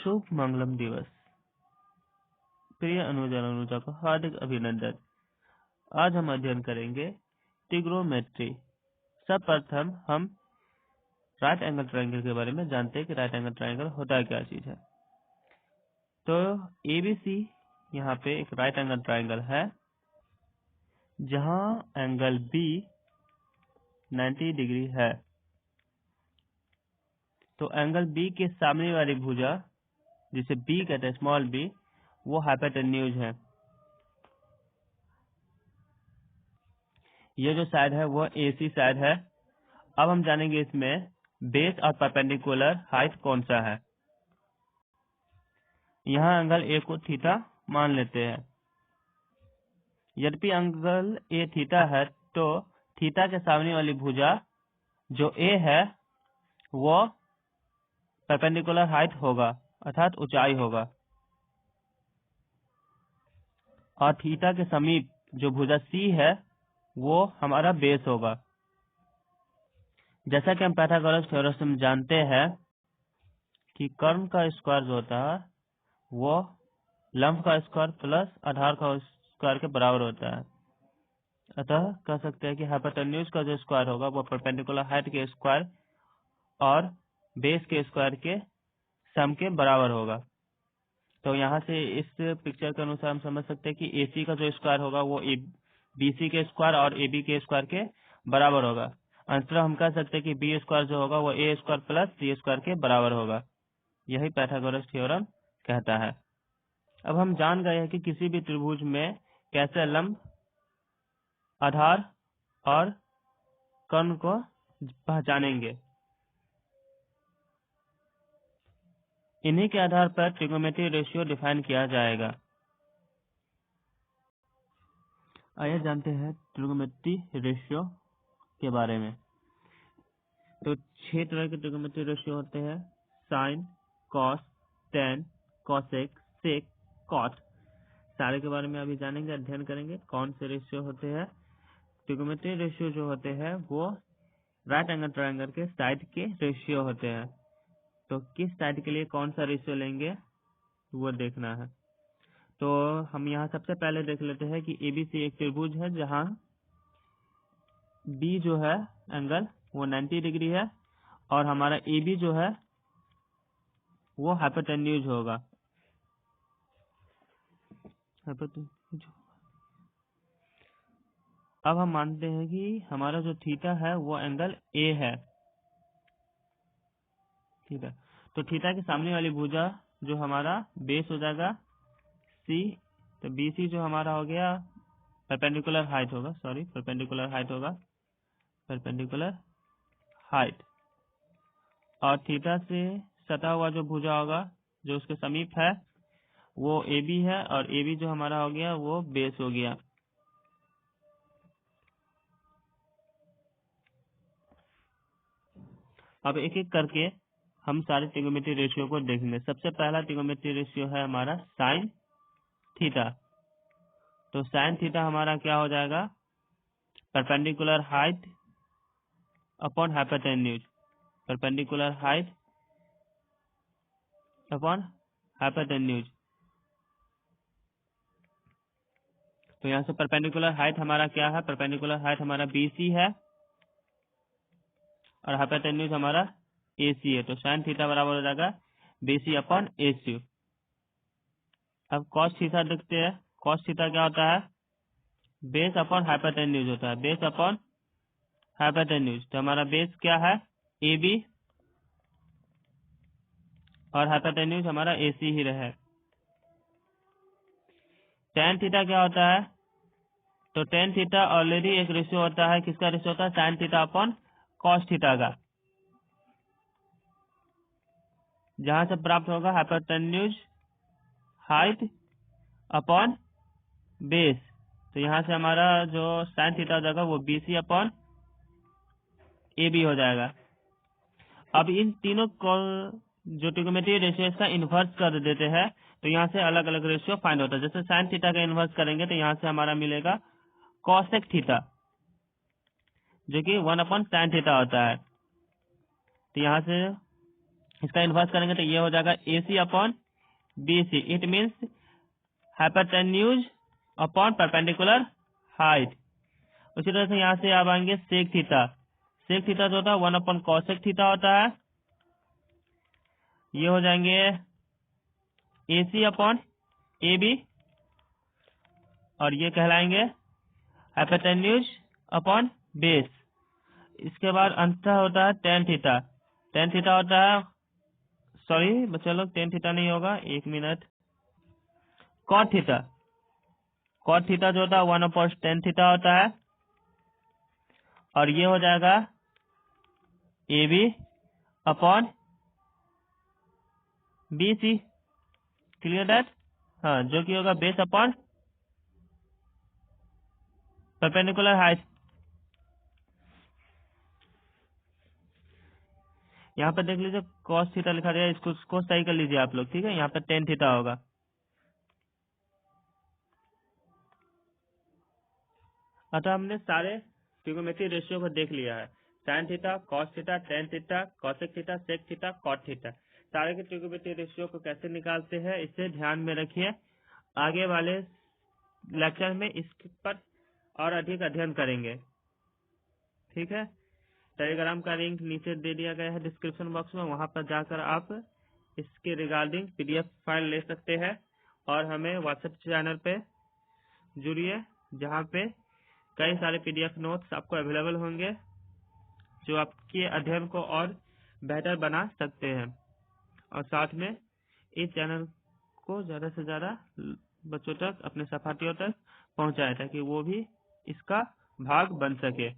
शुभ मंगलम दिवस। प्रिय अनुज और अनुजा को हार्दिक अभिनंदन। आज हम अध्ययन करेंगे ट्रिग्नोमेट्री। सर्वप्रथम हम राइट एंगल ट्रायंगल के बारे में जानते हैं कि राइट एंगल ट्रायंगल होता क्या चीज है। तो एबीसी यहाँ पे एक राइट एंगल ट्रायंगल है जहां एंगल बी 90 डिग्री है। तो एंगल बी के सामने वाली भुजा जिसे बी कहते हैं, स्मॉल बी, वो हाइपोटेन्यूज है। ये जो साइड है वो एसी साइड है। अब हम जानेंगे इसमें बेस और परपेंडिकुलर हाइट कौन सा है। यहाँ एंगल ए को थीटा मान लेते हैं। यद्यपि एंगल ए थीटा है तो थीटा के सामने वाली भुजा जो ए है वो परपेंडिकुलर हाइट होगा, अर्थात ऊंचाई होगा, और थीटा के समीप जो भुजा सी है वो हमारा बेस होगा। जैसा कि हम पाइथागोरस थ्योरम से जानते हैं कि कर्ण का स्क्वायर जो होता है वो लंब का स्क्वायर प्लस आधार का स्क्वायर के बराबर होता है। अतः कह सकते हैं कि हाइपोटेन्यूज का जो स्क्वायर होगा वो परपेंडिकुलर हाइट के स्क्वायर और बेस के स्क्वायर के सम के बराबर होगा। तो यहाँ से इस पिक्चर के अनुसार हम समझ सकते हैं कि AC का जो स्क्वायर होगा वो BC के स्क्वायर और AB के स्क्वायर के बराबर होगा। अंततः हम कह सकते हैं कि B स्क्वायर जो होगा वो A square plus C square के बराबर होगा। यही पाइथागोरस थ्योरम कहता है। अब हम जान गए हैं कि किसी भी त्रिभुज में कैसे लंब, आधार और कर्ण को पहचानेंगे। इन्हीं के आधार पर ट्रिग्नोमेट्री रेशियो डिफाइन किया जाएगा। आइए जानते हैं ट्रिग्नोमेट्री रेशियो के बारे में। तो 6 तरह के ट्रिग्नोमेट्री रेशियो होते हैं: साइन, कॉस, टेन, कॉसेक, सेक, कॉट। सारे के बारे में अभी जानेंगे, अध्ययन करेंगे कौन से रेशियो होते हैं। ट्रिग्नोमेट्री रेशियो जो होते हैं वो राइट एंगल ट्रायंगल के साइड के रेशियो होते हैं। तो किस साइड के लिए कौन सा रेशियो लेंगे वो देखना है। तो हम यहाँ सबसे पहले देख लेते हैं कि एबीसी एक त्रिभुज है जहाँ बी जो है एंगल वो 90 डिग्री है और हमारा AB जो है वो हाइपोटेन्यूज होगा। अब हम मानते हैं कि हमारा जो थीटा है वो एंगल A है। ठीक है, तो थीटा के सामने वाली भुजा जो हमारा बेस हो जाएगा C, तो BC जो हमारा हो गया परपेंडिकुलर हाइट होगा, परपेंडिकुलर हाइट, और थीटा से सटा हुआ जो भुजा होगा जो उसके समीप है वो AB है, और AB जो हमारा हो गया वो बेस हो गया। अब एक एक करके हम सारे ट्रिग्नोमेट्री रेशियो को देखेंगे। सबसे पहला ट्रिग्नोमेट्री रेशियो है हमारा साइन थीटा। तो साइन थीटा हमारा क्या हो जाएगा? Perpendicular height upon hypotenuse, perpendicular height upon hypotenuse. तो यहाँ से परपेंडिकुलर हाइट हमारा क्या है? परपेंडिकुलर हाइट हमारा BC है और हाइपोटेन्यूज हमारा AC है। तो साइन थीटा बराबर हो जाएगा BC अपॉन AC। अब कॉस थीटा देखते हैं। कॉस थीटा क्या होता है? बेस अपॉन हाइपोटेन्यूज होता है, बेस अपॉन हाइपोटेन्यूज। तो हमारा बेस क्या है? AB, और हाइपोटेन्यूज हमारा AC ही रहे। टेन थीटा क्या होता है? तो टेन थीटा ऑलरेडी एक रेशियो होता है। किसका रेशियो होता है? Sine theta upon cos theta का, जहां से प्राप्त होगा हाइपोटेन्यूज हाइट अपॉन बेस। तो यहाँ से हमारा जो साइन थीटा हो जाएगा वो BC अपॉन AB हो जाएगा। अब इन तीनों को जो ट्रिग्नोमेट्री रेशियो इसका इन्वर्स कर देते हैं तो यहाँ से अलग अलग रेशियो फाइंड होता है। जैसे साइन थीटा का इन्वर्स करेंगे तो यहाँ से हमारा मिलेगा कॉसेक थीटा, जो कि 1 अपॉन साइन थीटा होता है। तो यहाँ से इसका इन्वर्स करेंगे तो ये हो जाएगा AC upon BC। It means hypotenuse upon perpendicular height. उसी तरह से यहाँ से आप आएंगे सेक थीटा। सेक थीटा जो होता है 1 अपॉन कॉसेक थीटा होता है। ये हो जाएंगे AC अपॉन AB और ये कहलाएंगे हाइपोटेन्यूज अपॉन बेस। इसके बाद अंततः होता है टेन थीटा। टेन थीटा होता है, सॉरी बच्चा लोग, टेन थीटा नहीं होगा, एक minute, cot theta. Cot theta जो होता है 1 अपॉन टेन थीटा होता है और ये हो जाएगा AB upon BC। Clear that? हाँ, जो कि होगा बेस अपॉन परपेंडिकुलर हाइट। यहाँ पे देख लीजिए cos थीटा लिखा गया है, इसको सही कर लीजिए आप लोग, ठीक है। यहाँ पे टेन थीटा होगा। अतः हमने सारे ट्रिग्नोमेट्री रेशियो को देख लिया है। Sine theta, cos theta, tan theta, cosec theta, sec theta, cot theta, सारे के ट्रिग्नोमेट्री रेशियो को कैसे निकालते हैं इसे ध्यान में रखिए। आगे वाले लेक्चर में इस पर और अधिक अध्ययन करेंगे, ठीक है। टेलीग्राम का लिंक नीचे दे दिया गया है डिस्क्रिप्शन बॉक्स में, वहां पर जाकर आप इसके रिगार्डिंग PDF फाइल ले सकते हैं और हमें व्हाट्सएप चैनल पे जुड़िए, जहाँ पे कई सारे PDF नोट्स आपको अवेलेबल होंगे जो आपके अध्ययन को और बेहतर बना सकते हैं। और साथ में इस चैनल को ज्यादा से ज्यादा बच्चों तक, अपने सहपाठियों तक पहुंचाएं ताकि वो भी इसका भाग बन सके।